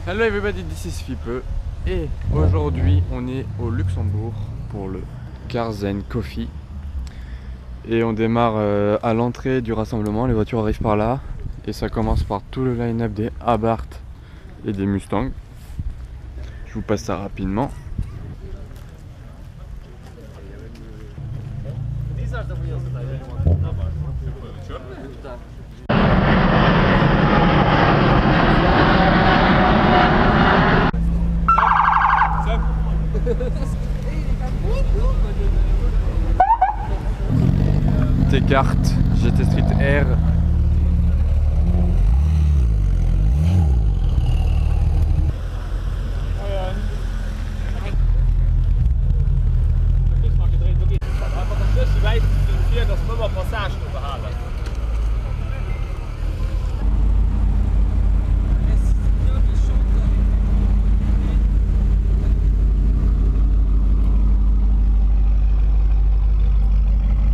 Hello everybody, this is Fipe et aujourd'hui on est au Luxembourg pour le Cars & Coffee et on démarre à l'entrée du rassemblement, les voitures arrivent par là et ça commence par tout le line-up des Abarth et des Mustang. Je vous passe ça rapidement. T-Cart, GT Street R.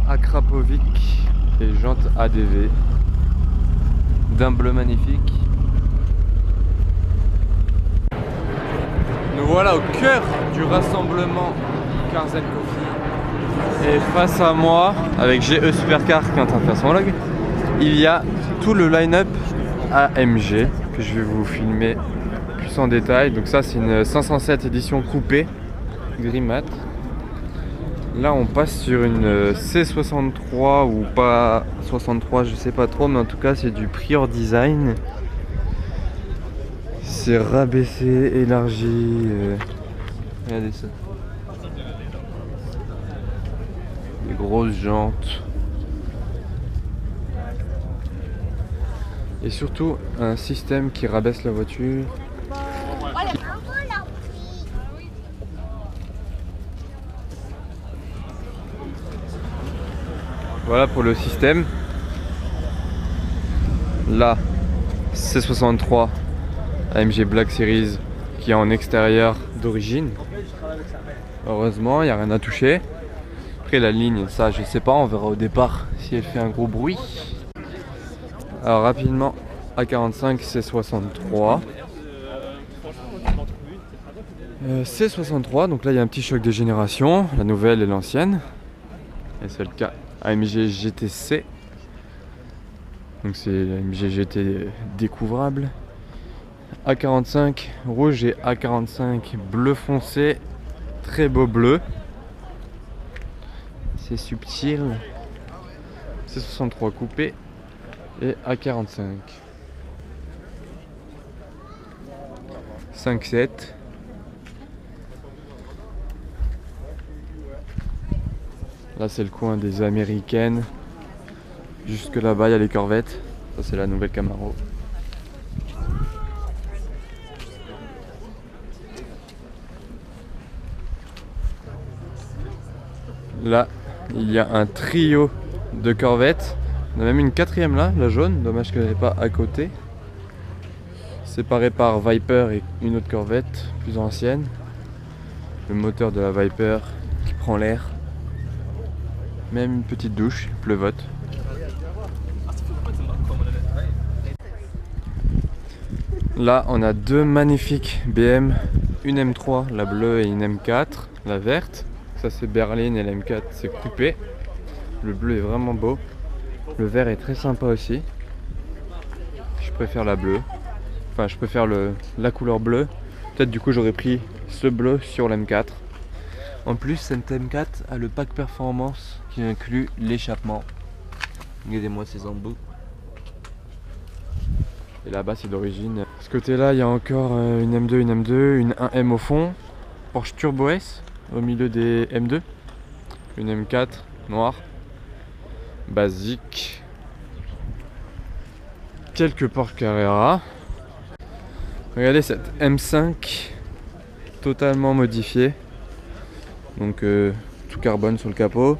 Akrapovic et jantes ADV d'un bleu magnifique. Nous voilà au cœur du rassemblement Cars & Coffee et face à moi, avec GE Supercar qui est en train de faire son log, il y a tout le line-up AMG que je vais vous filmer plus en détail. Donc ça c'est une 507 édition coupée gris mat. Là on passe sur une C63 ou pas 63, je sais pas trop, mais en tout cas c'est du Prior Design. C'est rabaissé, élargi. Regardez ça. Les grosses jantes. Et surtout un système qui rabaisse la voiture. Voilà pour le système. Là, C63 AMG Black Series qui est en extérieur d'origine. Heureusement, il n'y a rien à toucher. Après la ligne, ça je sais pas, on verra au départ si elle fait un gros bruit. Alors rapidement, A45 C63. C63, donc là il y a un petit choc de génération, la nouvelle et l'ancienne. Et c'est le cas. AMG GTC, donc c'est l'AMG GT découvrable. A45 rouge et A45 bleu foncé, très beau bleu, c'est subtil. C63 coupé et A45 5.7. Là c'est le coin des américaines. Jusque là-bas il y a les Corvettes. Ça c'est la nouvelle Camaro. Là il y a un trio de Corvettes. On a même une quatrième là, la jaune. Dommage qu'elle n'est pas à côté. Séparée par Viper et une autre Corvette plus ancienne. Le moteur de la Viper qui prend l'air. Même une petite douche, pleuvote. Là on a deux magnifiques BM, une M3 la bleue et une M4 la verte. Ça c'est berline et la M4 c'est coupé. Le bleu est vraiment beau. Le vert est très sympa aussi. Je préfère la bleue. Enfin je préfère la couleur bleue. Peut-être du coup j'aurais pris ce bleu sur la M4. En plus cette M4 a le pack performance qui inclut l'échappement. Regardez-moi ces embouts. Et là-bas c'est d'origine. Ce côté là il y a encore une M2, une M2, une 1M au fond. Porsche Turbo S au milieu des M2. Une M4 noire. Basique. Quelques Porsche Carrera. Regardez cette M5 totalement modifiée. Donc tout carbone sur le capot.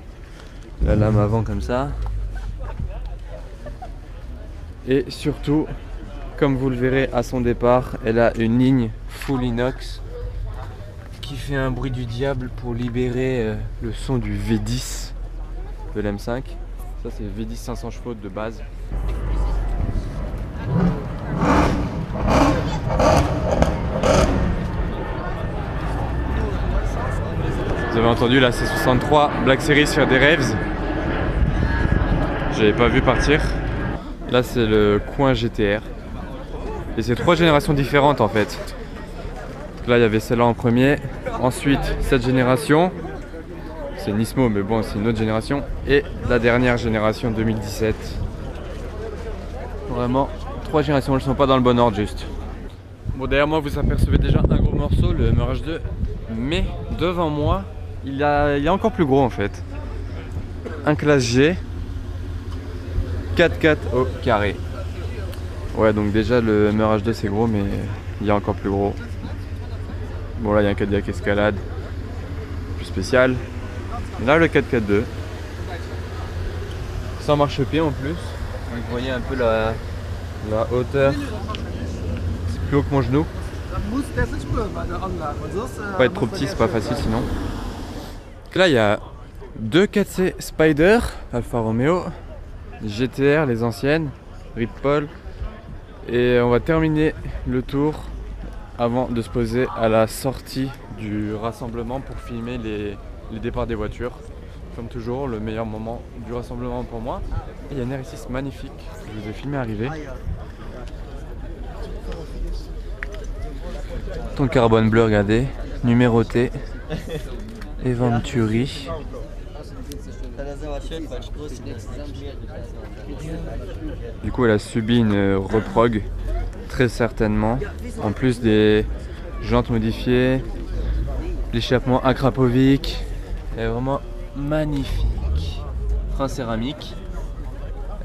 La lame avant comme ça. Et surtout, comme vous le verrez à son départ, elle a une ligne full inox qui fait un bruit du diable pour libérer le son du V10 de l'M5. Ça c'est V10 500 chevaux de base. Vous avez entendu la C63 Black Series faire des raves. J'avais pas vu partir. Là c'est le coin GTR. Et c'est 3 générations différentes en fait. Donc là il y avait celle-là en premier. Ensuite cette génération. C'est Nismo mais bon c'est une autre génération. Et la dernière génération 2017. Vraiment 3 générations, elles sont pas dans le bon ordre juste. Bon derrière moi vous apercevez déjà un gros morceau, le MRH2. Mais devant moi il y a encore plus gros en fait. Un classe G 4x4 au carré. Ouais donc déjà le MRH2 c'est gros mais il y a encore plus gros. Bon là il y a un Cadillac Escalade plus spécial. Et là le 4x2 sans marchepied en plus. Donc, vous voyez un peu la hauteur. C'est plus haut que mon genou. Pas être trop petit c'est pas facile sinon. Donc là il y a deux 4C Spider Alfa Romeo, GTR les anciennes, Rip Paul. Et on va terminer le tour avant de se poser à la sortie du rassemblement pour filmer les départs des voitures. Comme toujours, le meilleur moment du rassemblement pour moi. Il y a une R6 magnifique, je vous ai filmé arriver. Ton carbone bleu, regardez, numéroté, Eventuri. Du coup elle a subi une reprog très certainement. En plus des jantes modifiées, l'échappement Akrapovic. Elle est vraiment magnifique. Frein céramique.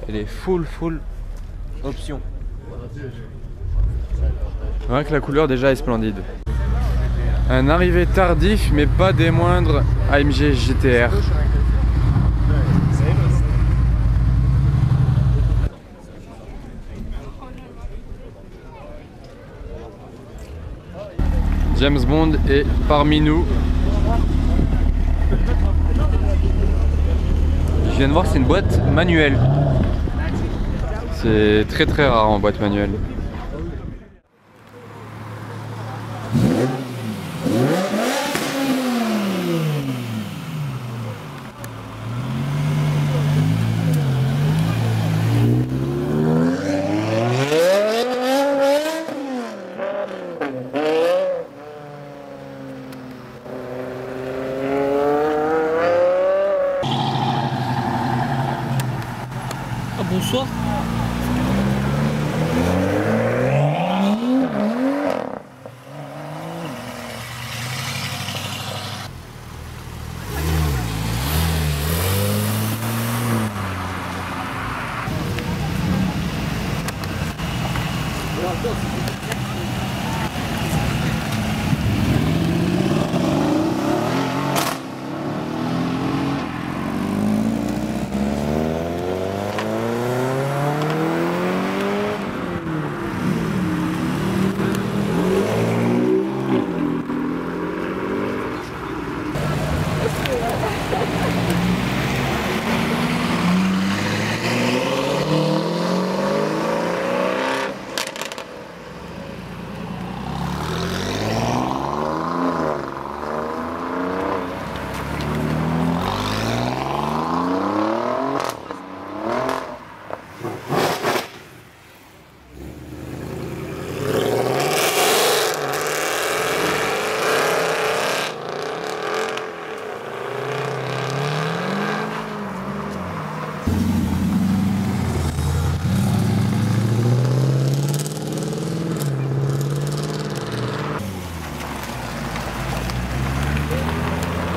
Elle est full option. Rien que la couleur déjà est splendide. Un arrivé tardif mais pas des moindres AMG GTR. James Bond est parmi nous. Je viens de voir, c'est une boîte manuelle. C'est très rare en boîte manuelle. Bonsoir.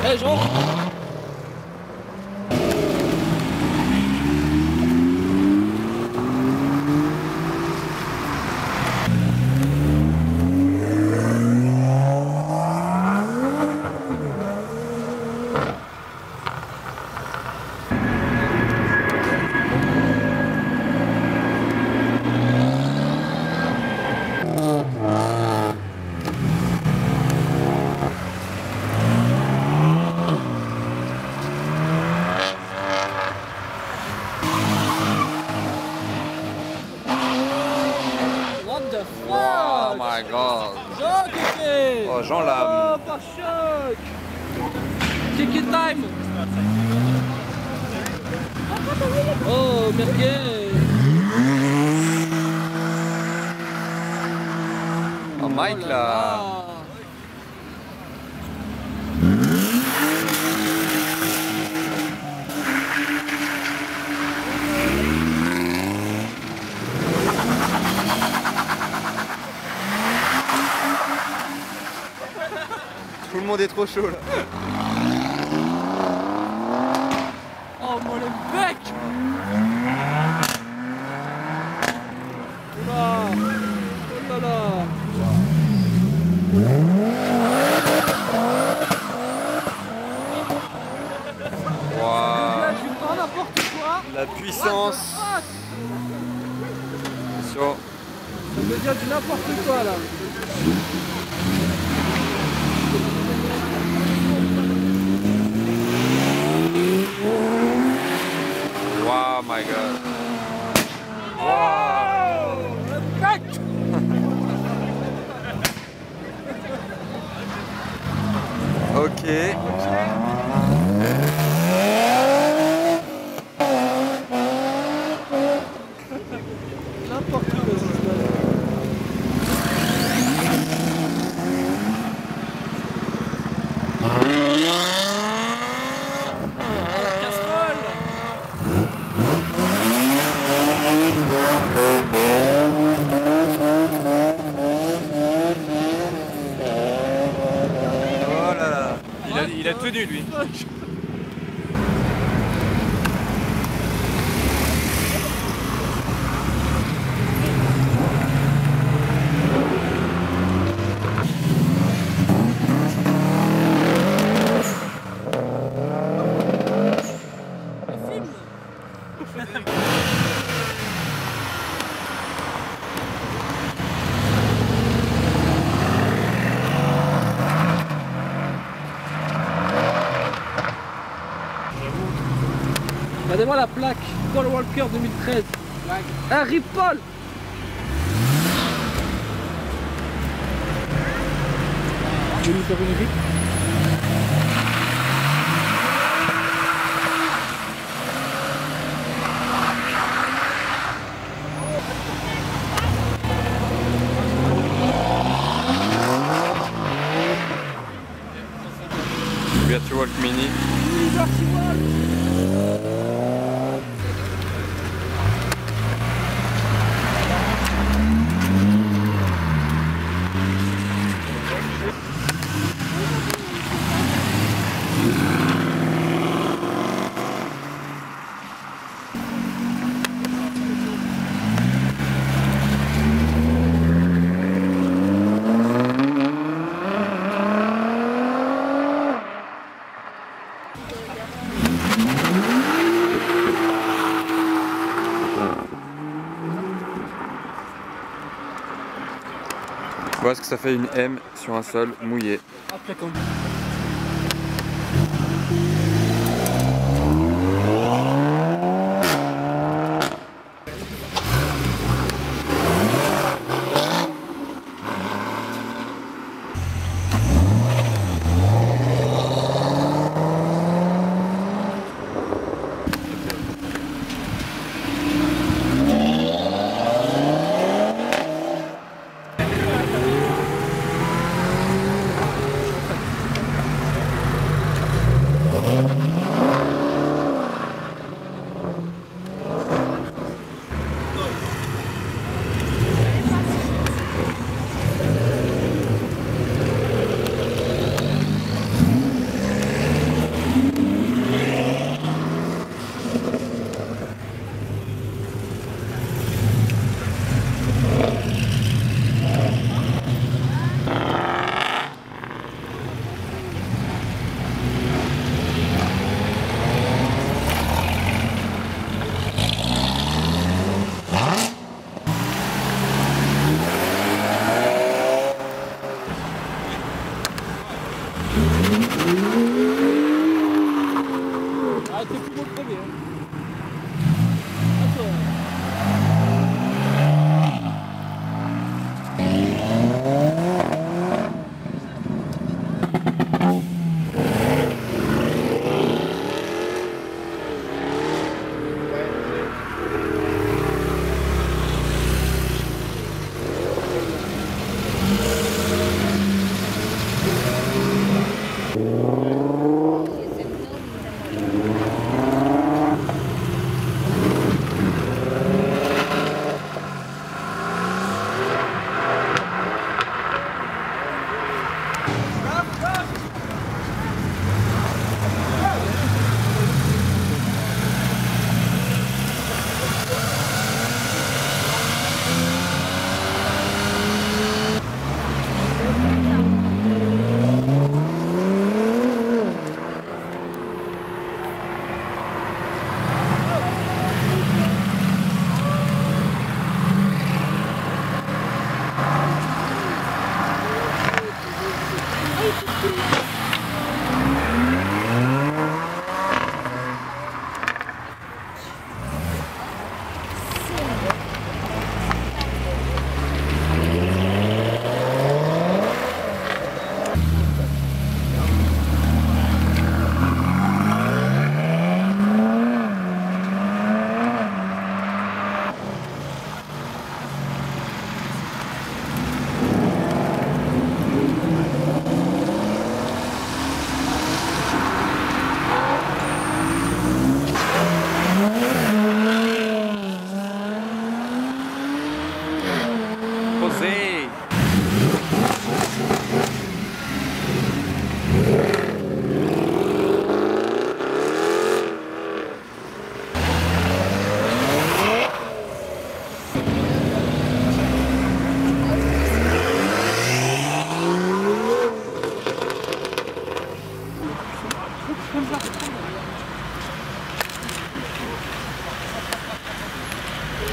Hey, je rentre. my god. Jean, Kéké. Oh, Jean là. Oh, par choc. Kéké time. Oh, merguez. Oh, Mike là. Tout le monde est trop chaud là. Oh, mon le bec. Oula. Oh là là. Wow. Je prends n'importe quoi. La puissance. Attention. Ça devient du n'importe quoi là. Wow, my god. Wow. Le bec. Ok. N'importe quoi ce stade. Oh là là. Il a tenu lui. Regardez-moi la plaque, Paul Walker 2013. Harry Paul. Je vais lui faire une rip. Virtual Mini. Voilà ce que ça fait une M sur un sol mouillé. Après quand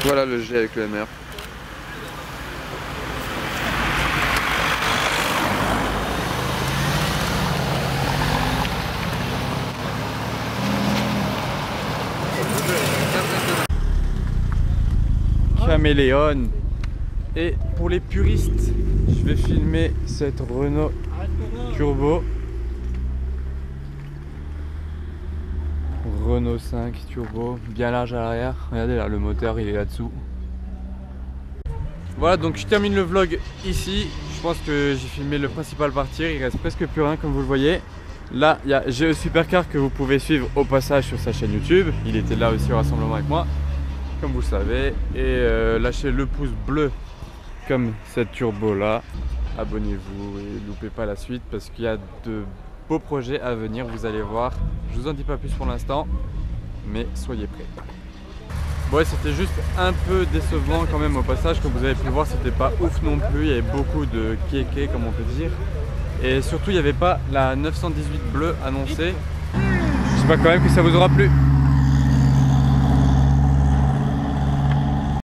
Voilà le G avec le MR. Caméléon. Et pour les puristes, je vais filmer cette Renault Turbo. Renault 5 Turbo, bien large à l'arrière. Regardez là, le moteur il est là-dessous. Voilà, donc je termine le vlog ici. Je pense que j'ai filmé le principal partir. Il reste presque plus rien comme vous le voyez. Là, il y a GE Supercar que vous pouvez suivre au passage sur sa chaîne YouTube. Il était là aussi au rassemblement avec moi, comme vous le savez. Et lâchez le pouce bleu comme cette turbo là. Abonnez-vous et loupez pas la suite parce qu'il y a de beaux projets à venir, vous allez voir. Je vous en dis pas plus pour l'instant, mais soyez prêts. Ouais, c'était juste un peu décevant quand même au passage. Comme vous avez pu le voir, c'était pas ouf non plus. Il y avait beaucoup de kéké comme on peut dire. Et surtout, il n'y avait pas la 918 bleue annoncée. J'espère quand même que ça vous aura plu.